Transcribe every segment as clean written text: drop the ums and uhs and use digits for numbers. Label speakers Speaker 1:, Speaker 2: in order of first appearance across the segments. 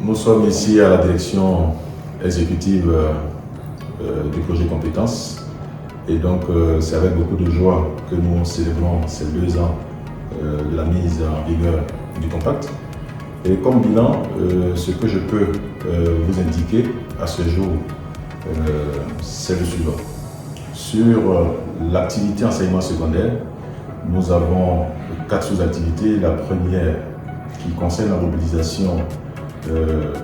Speaker 1: Nous sommes ici à la direction exécutive du projet Compétences et donc c'est avec beaucoup de joie que nous célébrons ces 2 ans de la mise en vigueur du compact. Et comme bilan, ce que je peux vous indiquer à ce jour, c'est le suivant. Sur l'activité enseignement secondaire, nous avons 4 sous-activités. La première qui concerne la mobilisation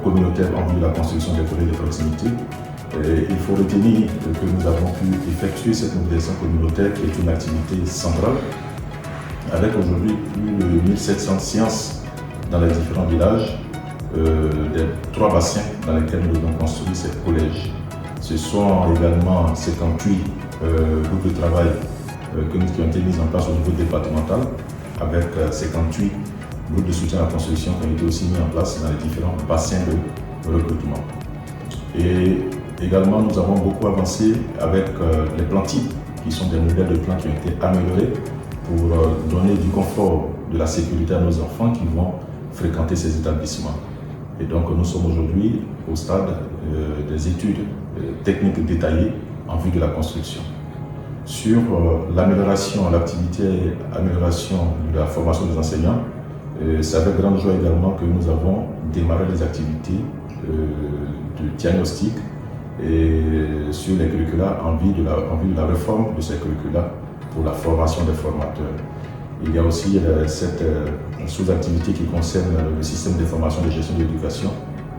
Speaker 1: communautaire en vue de la construction des collèges de proximité. Il faut retenir que nous avons pu effectuer cette mobilisation communautaire qui est une activité centrale avec aujourd'hui plus de 1700 séances dans les différents villages des 3 bassins dans lesquels nous avons construit ces collèges. Ce sont également 58 groupes de travail qui ont été mis en place au niveau départemental avec 58 groupes de soutien à la construction qui ont été aussi mis en place dans les différents bassins de recrutement. Et également, nous avons beaucoup avancé avec les plans types, qui sont des modèles de plans qui ont été améliorés pour donner du confort, de la sécurité à nos enfants qui vont fréquenter ces établissements. Et donc, nous sommes aujourd'hui au stade des études techniques détaillées en vue de la construction. Sur l'amélioration, l'activité amélioration de la formation des enseignants, c'est avec grande joie également que nous avons démarré les activités de diagnostic et sur les curricula en vue de la réforme de ces curricula pour la formation des formateurs. Il y a aussi cette sous-activité qui concerne le système d'information de gestion de l'éducation.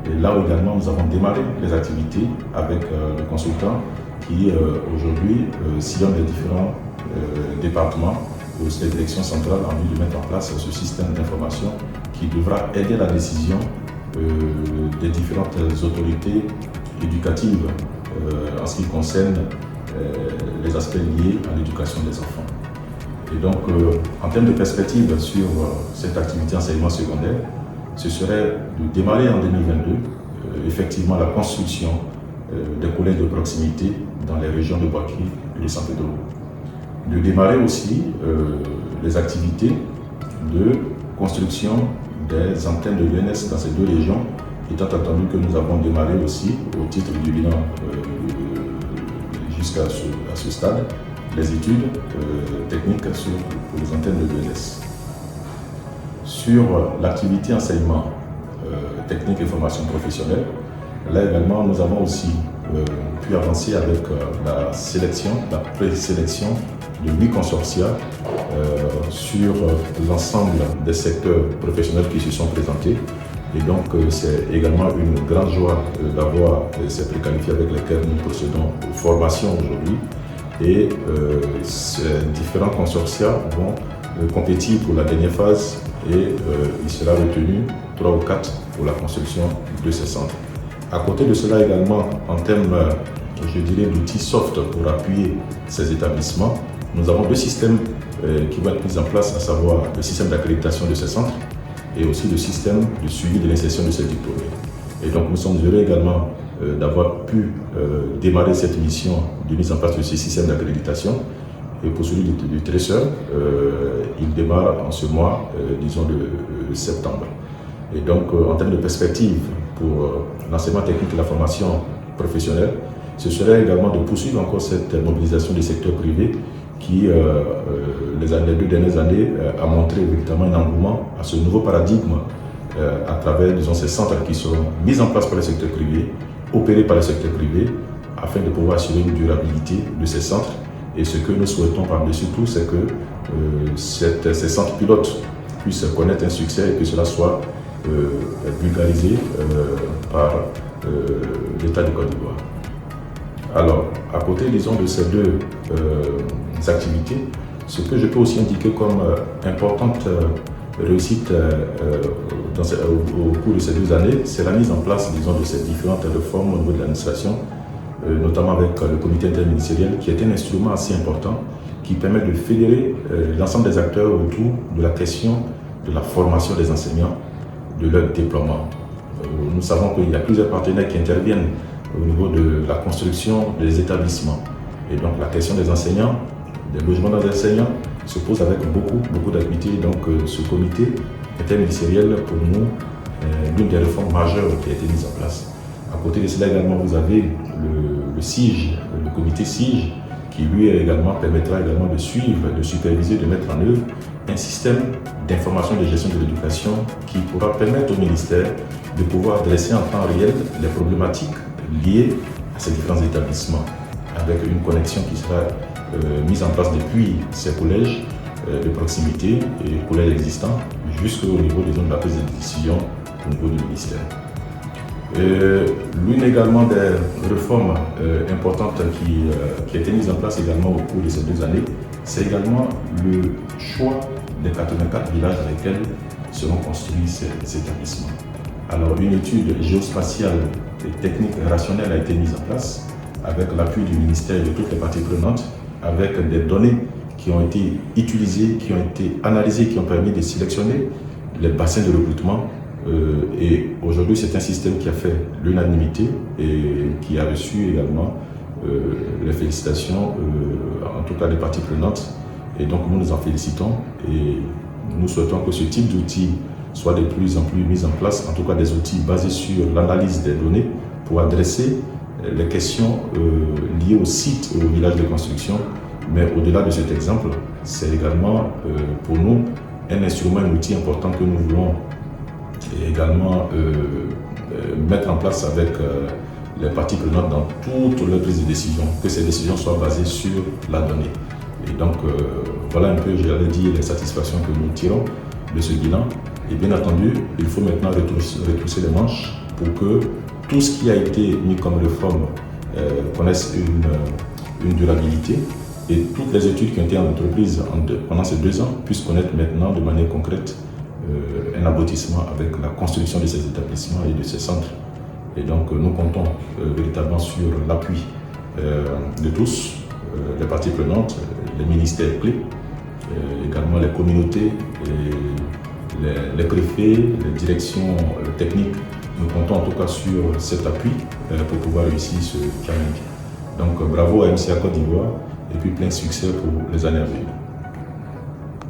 Speaker 1: Et là également, nous avons démarré les activités avec le consultant qui aujourd'hui sillonne les différents départements de cette direction centrale en vue de mettre en place ce système d'information qui devra aider la décision des différentes autorités éducatives en ce qui concerne les aspects liés à l'éducation des enfants. Et donc, en termes de perspective sur cette activité enseignement secondaire, ce serait de démarrer en 2022 effectivement la construction des collèges de proximité dans les régions de Boakri et de Saint-Pédro. De démarrer aussi les activités de construction des antennes de l'UNS dans ces 2 régions, étant entendu que nous avons démarré aussi, au titre du bilan jusqu'à ce stade, les études techniques pour les antennes de l'UNS. Sur l'activité enseignement technique et formation professionnelle, là également nous avons aussi pu avancer avec la présélection de 8 consortia sur l'ensemble des secteurs professionnels qui se sont présentés. Et donc c'est également une grande joie d'avoir ces préqualifiés avec lesquels nous procédons aux formations aujourd'hui. Et ces différents consortia vont compétir pour la dernière phase et il sera retenu 3 ou 4 pour la construction de ces centres. À côté de cela également, en termes, je dirais, d'outils soft pour appuyer ces établissements, nous avons 2 systèmes qui vont être mis en place, à savoir le système d'accréditation de ces centres et aussi le système de suivi de l'insertion de ces diplômés. Et donc nous sommes heureux également d'avoir pu démarrer cette mission de mise en place de ce système d'accréditation. Et pour celui du tresseur, il démarre en ce mois, disons, de septembre. Et donc, en termes de perspective pour l'enseignement technique et la formation professionnelle, ce serait également de poursuivre encore cette mobilisation du secteur privé qui, les 2 dernières années, a montré véritablement un engouement à ce nouveau paradigme à travers, disons, ces centres qui seront mis en place par le secteur privé, opérés par le secteur privé, afin de pouvoir assurer une durabilité de ces centres. Et ce que nous souhaitons par-dessus tout, c'est que ces centres pilotes puissent connaître un succès et que cela soit vulgarisé par l'État de Côte d'Ivoire. Alors, à côté, disons, de ces 2 activités, ce que je peux aussi indiquer comme importante réussite au cours de ces 2 années, c'est la mise en place, disons, de ces différentes réformes au niveau de l'administration, notamment avec le comité interministériel, qui est un instrument assez important qui permet de fédérer l'ensemble des acteurs autour de la question de la formation des enseignants, de leur déploiement. Nous savons qu'il y a plusieurs partenaires qui interviennent au niveau de la construction des établissements. Et donc la question des enseignants, des logements des enseignants, se pose avec beaucoup d'activités. Donc ce comité interministériel, pour nous, l'une des réformes majeures qui a été mise en place. À côté de cela également, vous avez le SIGE, le comité SIGE, qui lui également permettra également de suivre, de superviser, de mettre en œuvre un système d'information de gestion de l'éducation qui pourra permettre au ministère de pouvoir dresser en temps réel les problématiques liées à ces différents établissements, avec une connexion qui sera mise en place depuis ces collèges de proximité et collèges existants jusqu'au niveau des zones de la prise de décision au niveau du ministère. L'une également des réformes importantes qui a été mise en place également au cours de ces 2 années, c'est également le choix des 84 villages dans lesquels seront construits ces établissements. Alors, une étude géospatiale et technique rationnelle a été mise en place avec l'appui du ministère et de toutes les parties prenantes, avec des données qui ont été utilisées, qui ont été analysées, qui ont permis de sélectionner les bassins de recrutement. Et aujourd'hui, c'est un système qui a fait l'unanimité et qui a reçu également les félicitations, en tout cas des parties prenantes. Et donc, nous nous en félicitons et nous souhaitons que ce type d'outils soit de plus en plus mis en place, en tout cas des outils basés sur l'analyse des données pour adresser les questions liées au site et au village de construction. Mais au-delà de cet exemple, c'est également pour nous un instrument, un outil important que nous voulons également mettre en place avec les parties prenantes dans toutes leurs prises de décision, que ces décisions soient basées sur la donnée. Et donc, voilà un peu, j'allais dire, les satisfactions que nous tirons de ce bilan. Et bien entendu, il faut maintenant retrousser les manches pour que tout ce qui a été mis comme réforme connaisse une durabilité et toutes les études qui ont été entreprises pendant ces 2 ans puissent connaître maintenant de manière concrète un aboutissement avec la construction de ces établissements et de ces centres. Et donc nous comptons véritablement sur l'appui de tous, les parties prenantes, les ministères clés, également les communautés, les préfets, les directions techniques. Nous comptons en tout cas sur cet appui pour pouvoir réussir ce challenge. Donc bravo à MCA Côte d'Ivoire et puis plein succès pour les années à venir.